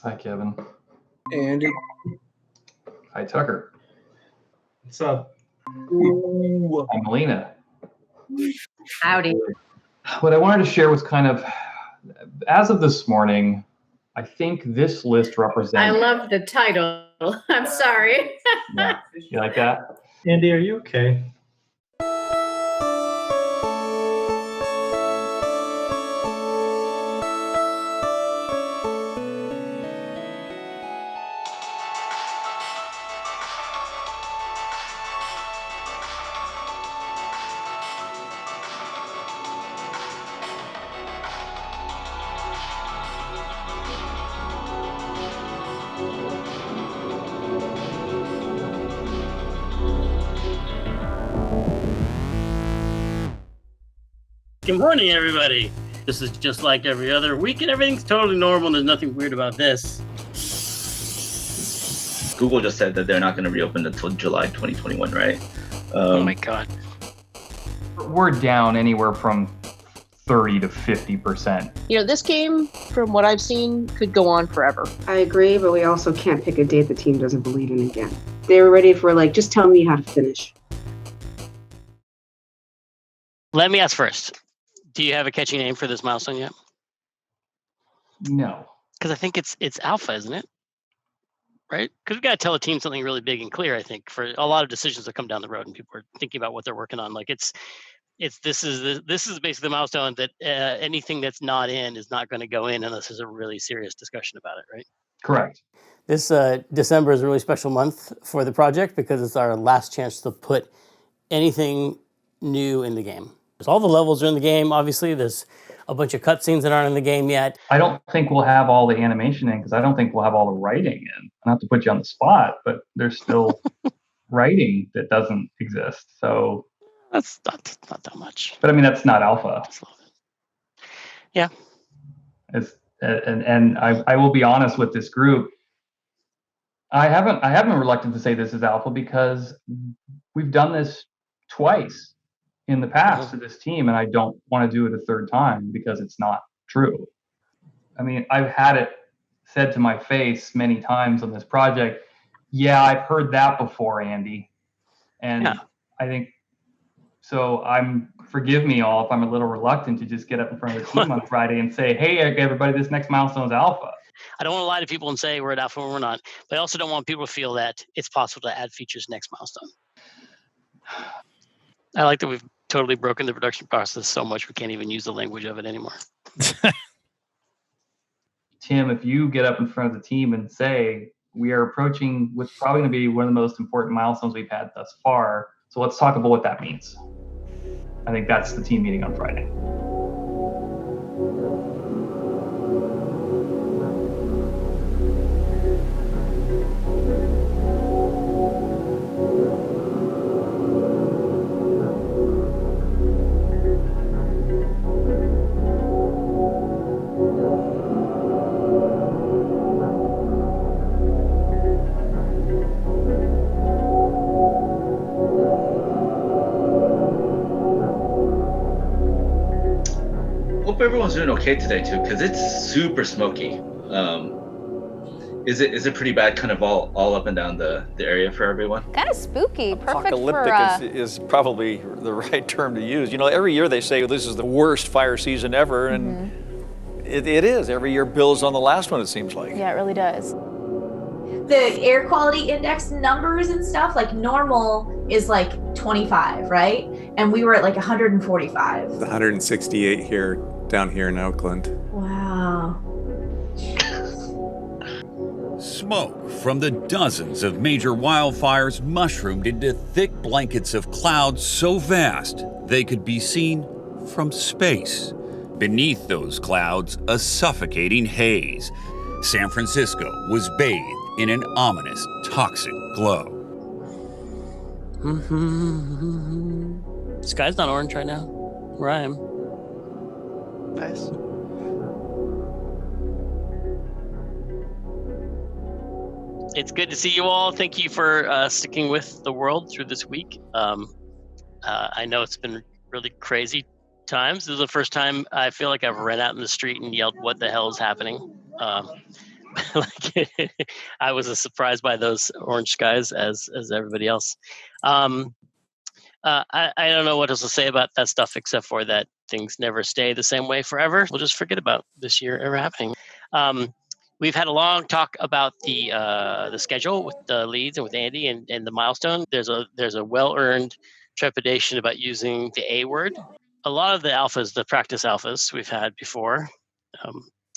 Hi, Kevin. Andy. Hi, Tucker. What's up? Ooh. Hi, Melina. Howdy. What I wanted to share was kind of, as of this morning, I think this list represents. I love the title. I'm sorry. Yeah. You like that? Andy, are you okay? Good morning, everybody. This is just like every other week, and everything's totally normal, and there's nothing weird about this. Google just said that they're not going to reopen until July 2021, right? Oh my God. We're down anywhere from 30 to 50%. You know, this game, from what I've seen, could go on forever. I agree, but we also can't pick a date the team doesn't believe in again. They were ready for, just tell me how to finish. Let me ask first. Do you have a catchy name for this milestone yet? No. Because I think it's alpha, isn't it? Right? Because we've got to tell a team something really big and clear, I think, for a lot of decisions that come down the road and people are thinking about what they're working on. This is basically the milestone that anything that's not in is not going to go in unless there's a really serious discussion about it, right? Correct. This December is a really special month for the project because it's our last chance to put anything new in the game. All the levels are in the game. Obviously, there's a bunch of cutscenes that aren't in the game yet. I don't think we'll have all the animation in because I don't think we'll have all the writing in. Not to put you on the spot, but there's still writing that doesn't exist. So That's not that much. But I mean, that's not alpha. Just a little bit. Yeah. And I will be honest with this group. I haven't been reluctant to say this is alpha because we've done this twice in the past to this team, and I don't want to do it a third time because it's not true. I mean, I've had it said to my face many times on this project, yeah, I've heard that before, Andy. And yeah. I think, so forgive me all if I'm a little reluctant to just get up in front of the team on Friday and say, hey, everybody, this next milestone is alpha. I don't want to lie to people and say we're at alpha when we're not, but I also don't want people to feel that it's possible to add features next milestone. I like that we've totally broken the production process so much we can't even use the language of it anymore. Tim, if you get up in front of the team and say, we are approaching what's probably going to be one of the most important milestones we've had thus far, so let's talk about what that means. I think that's the team meeting on Friday. Hope everyone's doing okay today too, because it's super smoky. Is it pretty bad, kind of all up and down the area for everyone? Kind of spooky. Perfect Apocalyptic is probably the right term to use. You know, every year they say this is the worst fire season ever, and it is. Every year builds on the last one, it seems like. Yeah, it really does. The air quality index numbers and stuff, like normal is like 25, right? And we were at like 145. 168 down here in Oakland. Wow. Smoke from the dozens of major wildfires mushroomed into thick blankets of clouds so vast they could be seen from space. Beneath those clouds, a suffocating haze. San Francisco was bathed in an ominous, toxic glow. Sky's not orange right now, where I am. Nice. It's good to see you all. Thank you for sticking with the world through this week. I know it's been really crazy times. This is the first time I feel like I've ran out in the street and yelled, "What the hell is happening?" Like I was as surprised by those orange skies as everybody else. I don't know what else to say about that stuff except for that things never stay the same way forever. We'll just forget about this year ever happening. We've had a long talk about the schedule with the leads and with Andy and the milestone. There's a well-earned trepidation about using the A word. A lot of the alphas, the practice alphas we've had before,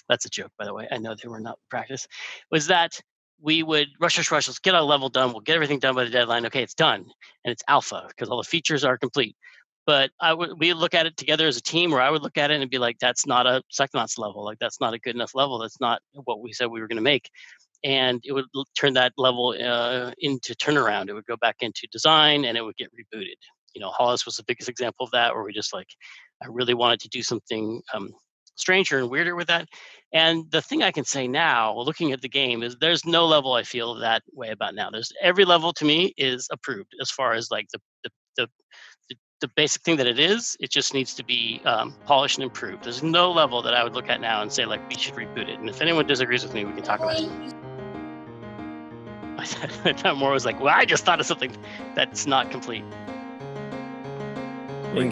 that's a joke, by the way. I know they were not practice, was that we would rush, let's get our level done. We'll get everything done by the deadline. Okay, it's done. And it's alpha because all the features are complete. But we look at it together as a team, or I would look at it and be like, that's not a Psychonauts level. Like, that's not a good enough level. That's not what we said we were going to make. And it would turn that level into turnaround. It would go back into design and it would get rebooted. You know, Hollis was the biggest example of that, where we just like, I really wanted to do something stranger and weirder with that. And the thing I can say now, looking at the game, is there's no level I feel that way about now. There's every level to me is approved as far as like the basic thing that it is. It just needs to be polished and improved. There's no level that I would look at now and say like we should reboot it. And if anyone disagrees with me, we can talk about it. I thought more was like, well, I just thought of something that's not complete. This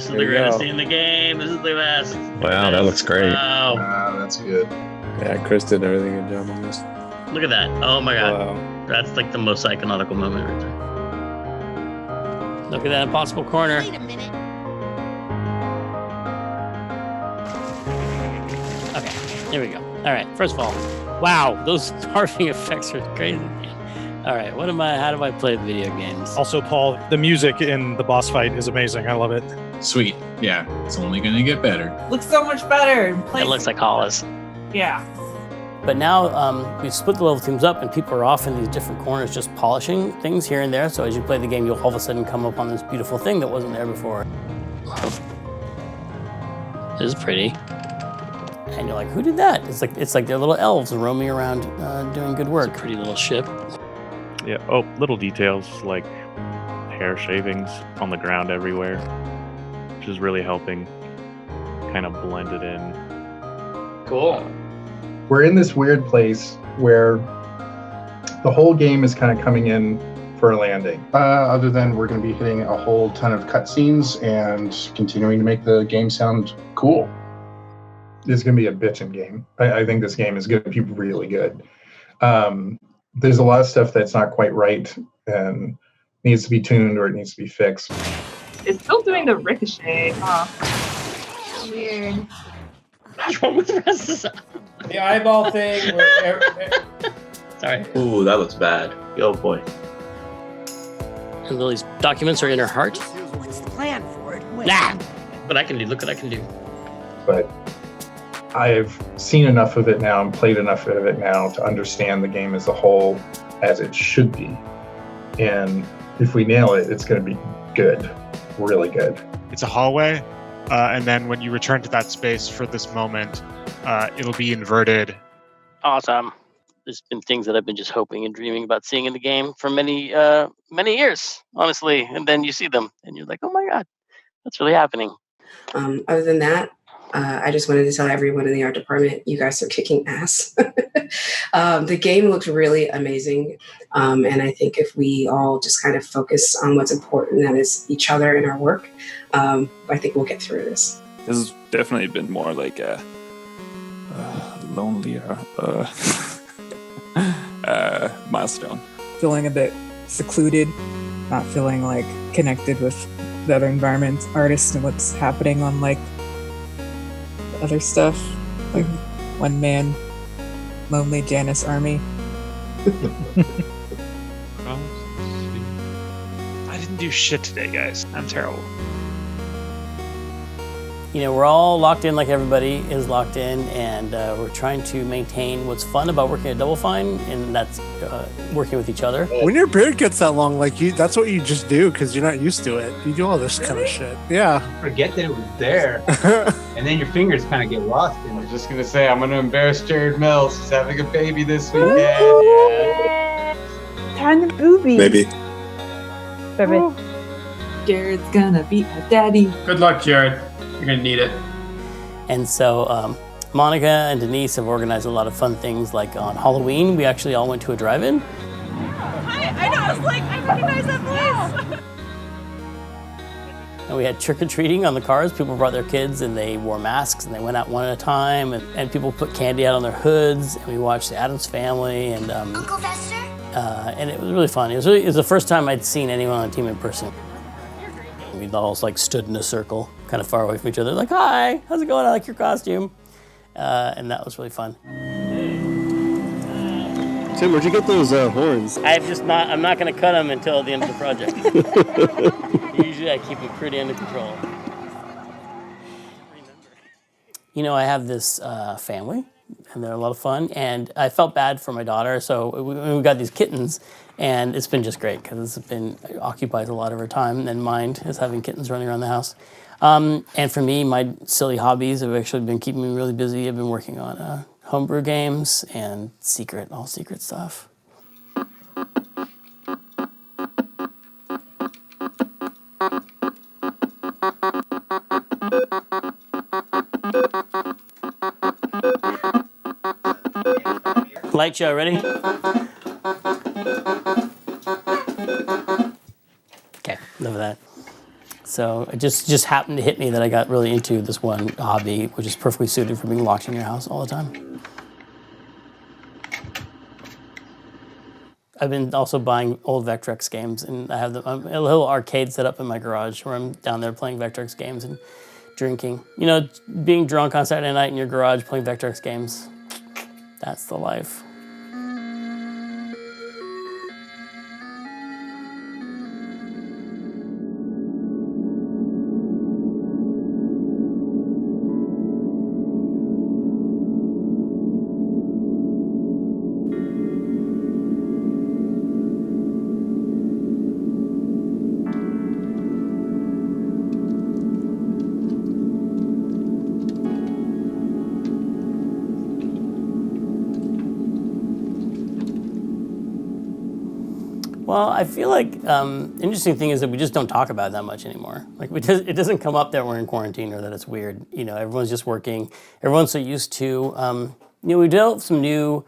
is the greatest thing in the game. This is the best. Wow, that looks great. Wow, that's good. Yeah, Chris did a really good job on this. Look at that. Oh my god. Wow. That's like the most psychonautical moment right there. Look at that impossible corner. Wait a minute. Okay, here we go. All right, first of all, wow, those carving effects are crazy. All right, how do I play video games? Also, Paul, the music in the boss fight is amazing. I love it. Sweet. Yeah, it's only going to get better. Looks so much better. It looks like Hollis. Yeah. But now we've split the level teams up and people are off in these different corners just polishing things here and there. So as you play the game, you'll all of a sudden come up on this beautiful thing that wasn't there before. This is pretty. And you're like, who did that? It's like they're little elves roaming around doing good work. It's a pretty little ship. Yeah. Oh, little details like hair shavings on the ground everywhere, which is really helping kind of blend it in. Cool. We're in this weird place where the whole game is kind of coming in for a landing. Other than we're going to be hitting a whole ton of cutscenes and continuing to make the game sound cool. It's going to be a bitchin' game. I think this game is going to be really good. There's a lot of stuff that's not quite right and needs to be tuned or it needs to be fixed. It's still doing the ricochet, huh? Weird. What's wrong with Reza? The eyeball thing. Sorry. Ooh, that looks bad. Oh boy. And Lily's documents are in her heart. What's the plan for it? Nah! But I can do. Look what I can do. But I've seen enough of it now and played enough of it now to understand the game as a whole as it should be. And if we nail it, it's going to be good. Really good. It's a hallway. And then when you return to that space for this moment, it'll be inverted. Awesome. There's been things that I've been just hoping and dreaming about seeing in the game for many years, honestly. And then you see them and you're like, oh my God, that's really happening. Other than that, I just wanted to tell everyone in the art department, you guys are kicking ass. The game looks really amazing. And I think if we all just kind of focus on what's important, that is each other and our work, I think we'll get through this. This has definitely been more like a lonelier milestone. Feeling a bit secluded, not feeling like connected with the other environment, artists, and what's happening on like other stuff, like one man, lonely Janus army. I didn't do shit today, guys. I'm terrible. You know, we're all locked in like everybody is locked in, and we're trying to maintain what's fun about working at Double Fine, and that's working with each other. When your beard gets that long, like that's what you just do because you're not used to it. You do all this kind of shit. Yeah. Forget that it was there. And then your fingers kind of get lost in it. I was just going to say, I'm going to embarrass Jared Mills. He's having a baby this weekend. Yeah. Tiny booby. Baby. Baby. Jared's gonna be a daddy. Good luck, Jared. You're gonna need it. And so Monica and Denise have organized a lot of fun things. Like on Halloween, we actually all went to a drive-in. I know, I was like, I recognize that voice. And we had trick-or-treating on the cars. People brought their kids and they wore masks and they went out one at a time. And people put candy out on their hoods. And we watched the Addams Family and Uncle Fester? And it was really fun. It was the first time I'd seen anyone on the team in person. We all like stood in a circle, kind of far away from each other, like, "Hi, how's it going? I like your costume." And that was really fun. Tim, where'd you get those horns? I'm not going to cut them until the end of the project. Usually I keep them pretty under control. You know, I have this family, and they're a lot of fun, and I felt bad for my daughter, so we got these kittens, and it's been just great, because it occupies a lot of her time, and mine is having kittens running around the house. And for me, my silly hobbies have actually been keeping me really busy. I've been working on homebrew games and all secret stuff. Light show, ready? Okay, enough of that. So it just happened to hit me that I got really into this one hobby, which is perfectly suited for being locked in your house all the time. I've been also buying old Vectrex games, and I have a little arcade set up in my garage where I'm down there playing Vectrex games and drinking. You know, being drunk on Saturday night in your garage playing Vectrex games, that's the life. Well, I feel like interesting thing is that we just don't talk about it that much anymore. Like it doesn't come up that we're in quarantine or that it's weird. You know, everyone's just working. Everyone's so used to. We developed some new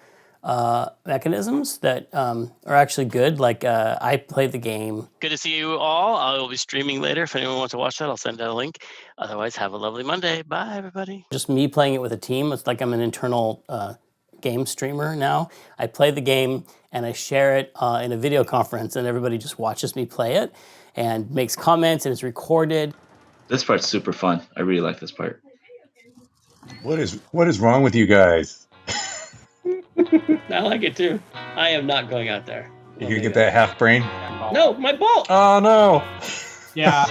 mechanisms that are actually good. Like I played the game. Good to see you all. I will be streaming later. If anyone wants to watch that, I'll send out a link. Otherwise, have a lovely Monday. Bye, everybody. Just me playing it with a team. It's like I'm an internal game streamer now. I play the game and I share it in a video conference, and everybody just watches me play it and makes comments, and it's recorded. This part's super fun. I really like this part. What is wrong with you guys? I like it too. I am not going out there. You can get that half brain? No, my ball. Oh no. Yeah.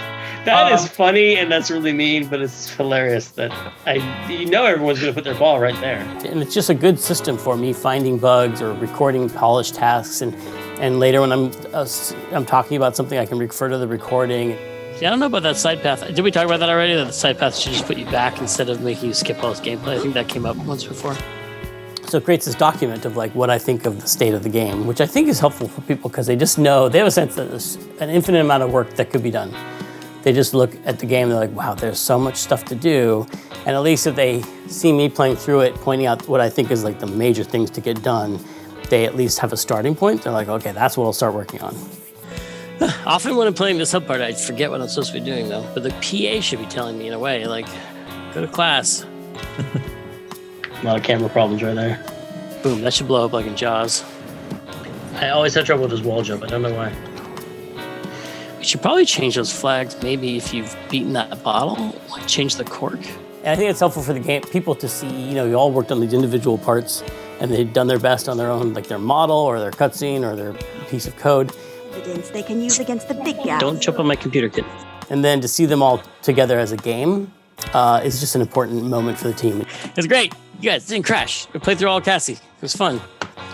That is funny, and that's really mean, but it's hilarious that everyone's going to put their ball right there. And it's just a good system for me finding bugs or recording polished tasks, and later when I'm talking about something, I can refer to the recording. Yeah, I don't know about that side path. Did we talk about that already? That the side path should just put you back instead of making you skip all this gameplay. I think that came up once before. So it creates this document of like what I think of the state of the game, which I think is helpful for people because they just know, they have a sense that there's an infinite amount of work that could be done. They just look at the game and they're like, wow, there's so much stuff to do. And at least if they see me playing through it, pointing out what I think is like the major things to get done, they at least have a starting point. They're like, okay, that's what I'll start working on. Often when I'm playing the sub part, I forget what I'm supposed to be doing though. But the PA should be telling me in a way, like, go to class. A lot of camera problems right there. Boom, that should blow up like in Jaws. I always have trouble with this wall jump, I don't know why. We should probably change those flags, maybe if you've beaten that bottle, like change the cork. And I think it's helpful for the game, people to see, you all worked on these individual parts and they've done their best on their own, like their model or their cutscene or their piece of code. They can use against the big guys. Don't jump on my computer, kid. And then to see them all together as a game is just an important moment for the team. It's great. You guys didn't crash. We played through all Cassie. It was fun.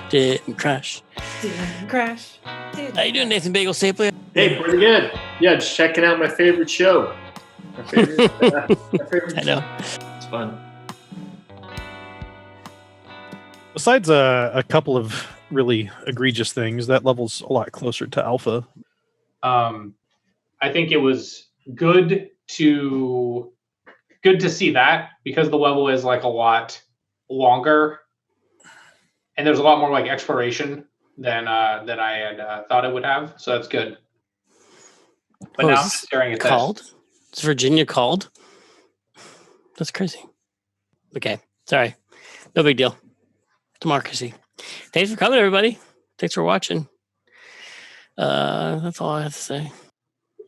Didn't crash. Didn't crash. How you doing, Nathan Bagel Stapler? Hey, pretty good. Yeah, just checking out my favorite show. My favorite I know. It's fun. Besides a couple of really egregious things, that level's a lot closer to alpha. I I think it was good to see that because the level is like a lot longer and there's a lot more like exploration than I had thought it would have. So that's good. But now I'm just staring at called? this. Is Virginia called? That's crazy. Okay, sorry. No big deal. Democracy. Thanks for coming, everybody. Thanks for watching. That's all I have to say.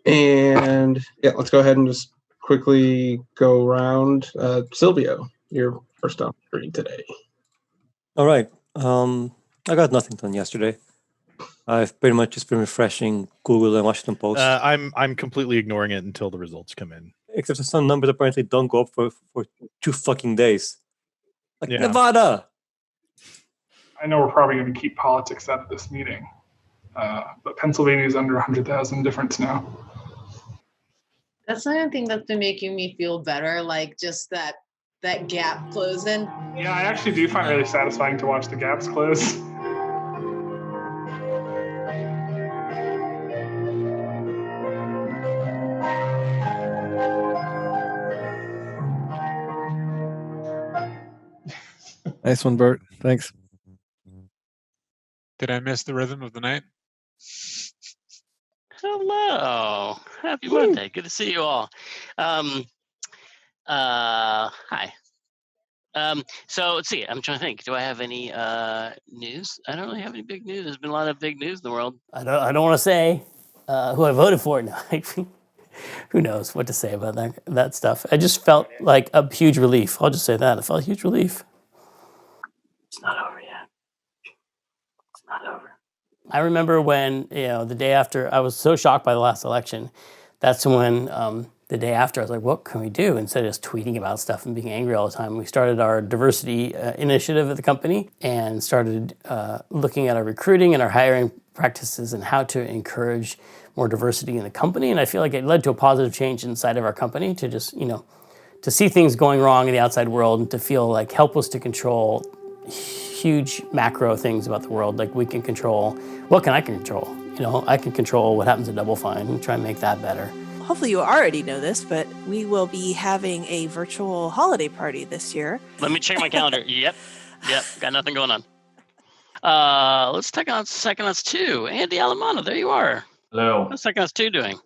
And yeah, let's go ahead and just quickly go around. Silvio, you're first on screen today. All right. I got nothing done yesterday. I've pretty much just been refreshing Google and Washington Post. I'm completely ignoring it until the results come in. Except for some numbers apparently don't go up for 2 fucking days. Like Yeah. Nevada. I know we're probably going to keep politics out of this meeting, but Pennsylvania is under 100,000 difference now. That's the only thing that's been making me feel better, like just that gap closing. Yeah, I actually do find it really satisfying to watch the gaps close. Nice one, Bert. Thanks. Did I miss the rhythm of the night? Hello. Happy Monday. Good to see you all. Hi. So let's see. I'm trying to think. Do I have any news? I don't really have any big news. There's been a lot of big news in the world. I don't want to say who I voted for. No, who knows what to say about that stuff. I just felt like a huge relief. I'll just say that. I felt a huge relief. It's not over yet. It's not over. I remember when, the day after, I was so shocked by the last election. That's when the day after, I was like, what can we do? Instead of just tweeting about stuff and being angry all the time, we started our diversity initiative at the company and started looking at our recruiting and our hiring practices and how to encourage more diversity in the company. And I feel like it led to a positive change inside of our company to just, to see things going wrong in the outside world and to feel like help us to control huge macro things about the world. Like we can control, what can I control? I can control what happens at Double Fine and try and make that better. Hopefully you already know this, but we will be having a virtual holiday party this year. Let me check my calendar. Yep, got nothing going on. Let's take on Psychonauts 2. Andy Alamano, there you are. Hello. What's Psychonauts 2 doing?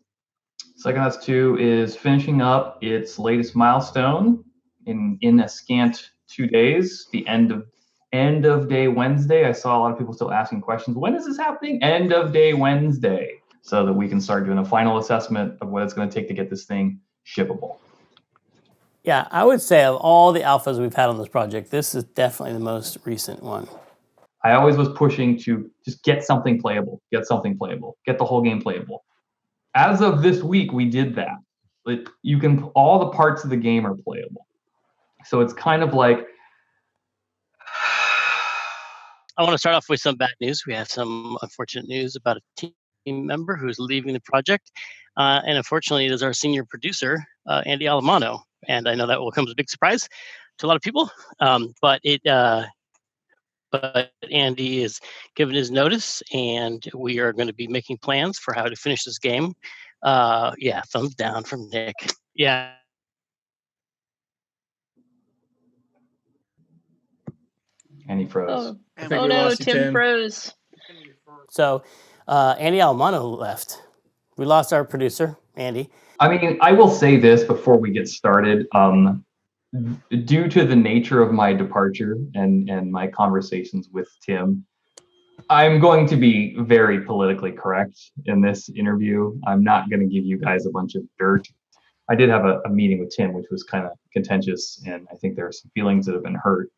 Psychonauts 2 is finishing up its latest milestone in a scant 2 days, the end of day Wednesday. I saw a lot of people still asking questions. When is this happening? End of day Wednesday, so that we can start doing a final assessment of what it's going to take to get this thing shippable. Yeah, I would say of all the alphas we've had on this project, this is definitely the most recent one. I always was pushing to just get something playable, get the whole game playable. As of this week, we did that. All the parts of the game are playable. So it's kind of like, I want to start off with some bad news. We have some unfortunate news about a team member who's leaving the project. And unfortunately, it is our senior producer, Andy Alamano. And I know that will come as a big surprise to a lot of people. But Andy is given his notice, and we are going to be making plans for how to finish this game. Yeah, thumbs down from Nick. Yeah. And he froze. Oh no, Tim froze. So Andy Alamano left. We lost our producer, Andy. I mean, I will say this before we get started. Due to the nature of my departure and my conversations with Tim, I'm going to be very politically correct in this interview. I'm not going to give you guys a bunch of dirt. I did have a meeting with Tim, which was kind of contentious, and I think there are some feelings that have been hurt.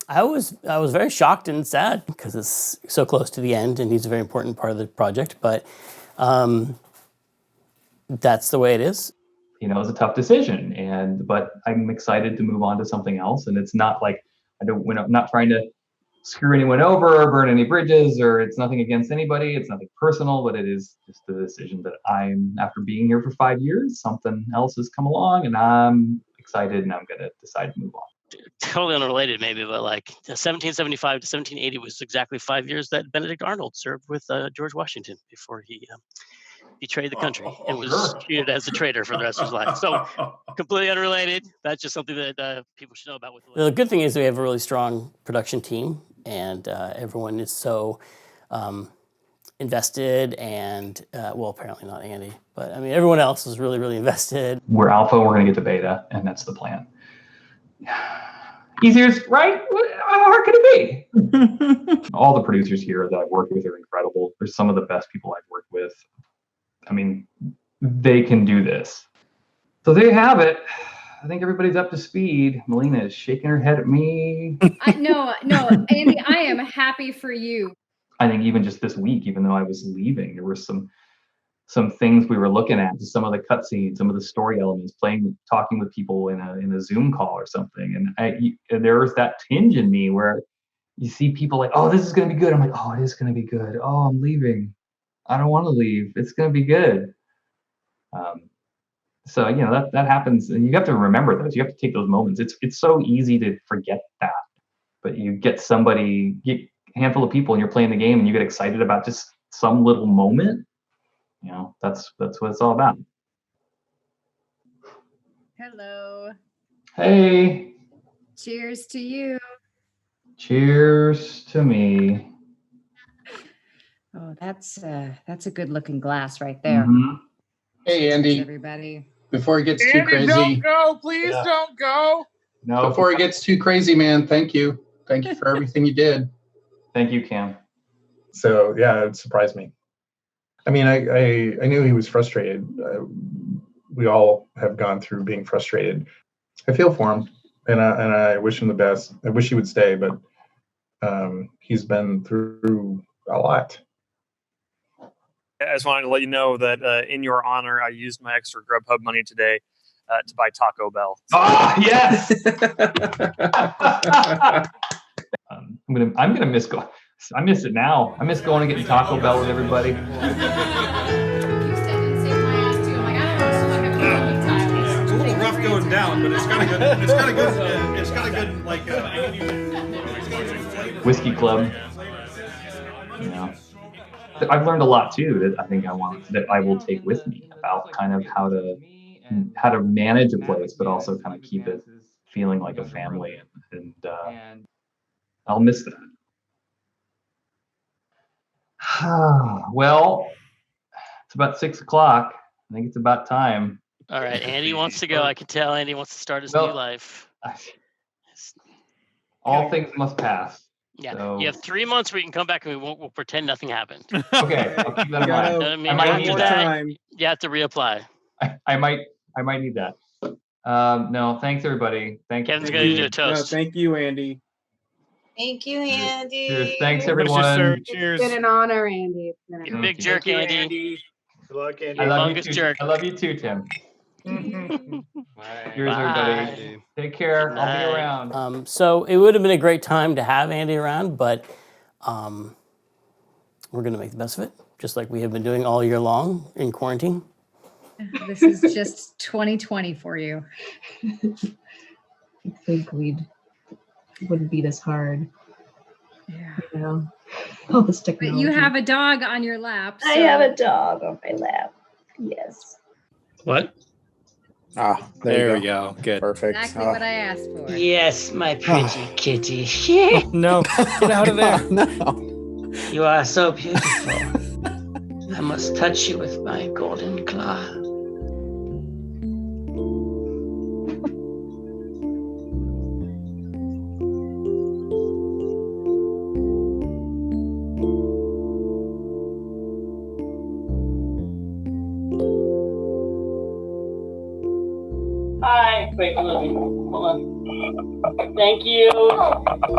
I was very shocked and sad because it's so close to the end and he's a very important part of the project, but that's the way it is. It's a tough decision, but I'm excited to move on to something else. And it's not like I'm not trying to screw anyone over or burn any bridges, or it's nothing against anybody. It's nothing personal, but it is just the decision that after being here for 5 years, something else has come along and I'm excited and I'm going to decide to move on. totally unrelated maybe, but like 1775 to 1780 was exactly 5 years that Benedict Arnold served with George Washington before he betrayed the country and was treated as a traitor for the rest of his life. So completely unrelated. That's just something that people should know about. The good thing is we have a really strong production team, and everyone is so invested, and well, apparently not Andy, but I mean everyone else is really, really invested. We're alpha, we're going to get to beta, and that's the plan. Easier, right? How hard could it be? All the producers here that I've worked with are incredible. They're some of the best people I've worked with. I mean, they can do this. So there you have it. I think everybody's up to speed. Melina is shaking her head at me. No, Andy, I am happy for you. I think even just this week, even though I was leaving, there were some things we were looking at, just some of the cutscenes, some of the story elements, talking with people in a Zoom call or something. And there was that tinge in me where you see people like, oh, this is going to be good. I'm like, oh, it is going to be good. Oh, I'm leaving. I don't want to leave. It's going to be good. So, you know, that happens, and you have to remember those. You have to take those moments. It's so easy to forget that, but you get a handful of people and you're playing the game and you get excited about just some little moment. You know, that's what it's all about. Hello. Hey. Cheers to you. Cheers to me. Oh, that's a good looking glass right there. Mm-hmm. Hey, Andy. Everybody. Before it gets too crazy. Don't go. Please don't go. No. Before it gets too crazy, man, thank you. Thank you for everything you did. Thank you, Cam. So, yeah, it surprised me. I mean, I knew he was frustrated. We all have gone through being frustrated. I feel for him, and I wish him the best. I wish he would stay, but he's been through a lot. I just wanted to let you know that in your honor, I used my extra Grubhub money today to buy Taco Bell. Oh, yes! I'm gonna miss going. I miss it now. I miss going and getting Taco Bell with everybody. It's a little rough going down, but it's got a good. It's got a good like. Whiskey Club. You know, I've learned a lot too. That I think I will take with me about kind of how to manage a place, but also kind of keep it feeling like a family, and I'll miss that. Well, it's about 6 o'clock. I think it's about time. All right, Andy wants to go. I can tell Andy wants to start his new life. All things must pass. Yeah, so. You have 3 months where you can come back and we'll pretend nothing happened. Okay, I'll keep that in mind. I might need that. You have to reapply. I might need that. No, thanks everybody. Kevin's going to do a toast. No, thank you, Andy. Thank you, Andy. Cheers. Thanks, everyone. Cheers. It's been an honor, Andy. You're a big jerk, Andy. Good luck, Andy. I love you too. Jerk. I love you too, Tim. Cheers, everybody. Take care. I'll be around. So it would have been a great time to have Andy around, but we're going to make the best of it, just like we have been doing all year long in quarantine. This is just 2020 for you. I think wouldn't be this hard. Yeah. You know, all this technology. But you have a dog on your lap. I have a dog on my lap. Yes. What? Ah, there we go. Good. Perfect. Exactly what I asked for. Yes, my pretty kitty. No, get out of there. No. You are so beautiful. I must touch you with my golden claw. Hi. Wait, hold on. Thank you.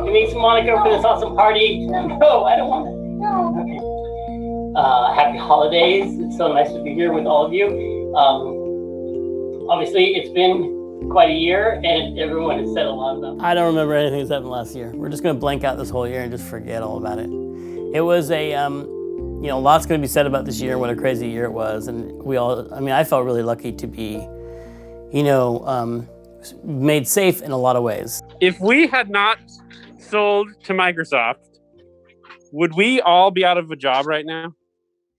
Denise and Monica for this awesome party. No, I don't want it. Okay. Happy holidays. It's so nice to be here with all of you. Obviously, it's been quite a year, and everyone has said a lot about it. I don't remember anything that's happened last year. We're just going to blank out this whole year and just forget all about it. It was a, lots going to be said about this year and what a crazy year it was. And I felt really lucky to be, made safe in a lot of ways. If we had not sold to Microsoft, would we all be out of a job right now?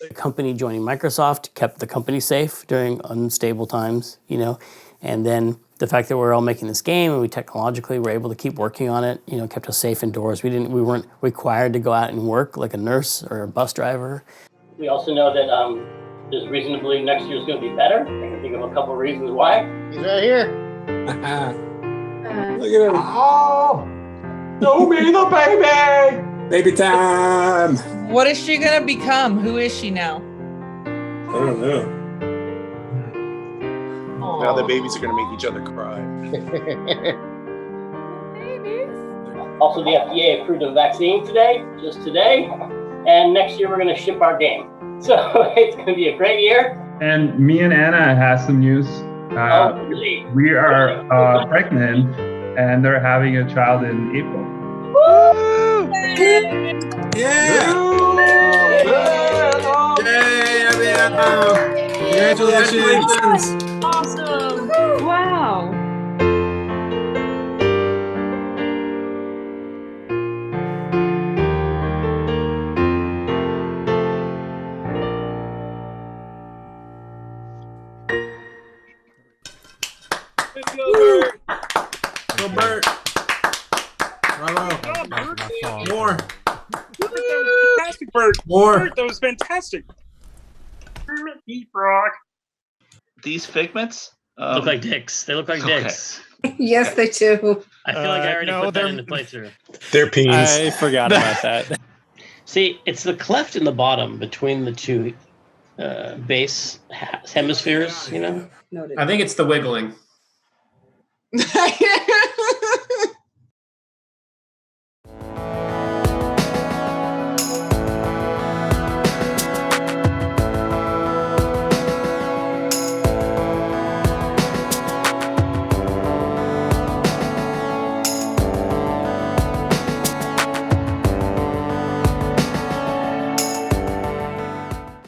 The company joining Microsoft kept the company safe during unstable times, you know, and then the fact that we're all making this game and we technologically were able to keep working on it, you know, kept us safe indoors. We weren't required to go out and work like a nurse or a bus driver. We also know that there's reason to believe next year's going to be better. I can think of a couple of reasons why. He's right here. Look at him. Oh, show me the baby. Baby time. What is she gonna become? Who is she now? I don't know. Now the babies are gonna make each other cry. Also, the FDA approved a vaccine today, just today, and next year we're going to ship our game. So it's going to be a great year. And me and Anna has some news. Really? We are pregnant, and they're having a child in April. Woo! Yeah! Congratulations! Awesome! Wow! Go Bert! Bravo! More! Fantastic, Bert! More! Bert, that was fantastic! Deep rock. These figments Look like dicks. They look like dicks. Yes, they do. I feel like I already put that into place here. They're peas. I forgot about that. See, it's the cleft in the bottom between the two base hemispheres, you know? I think it's the wiggling.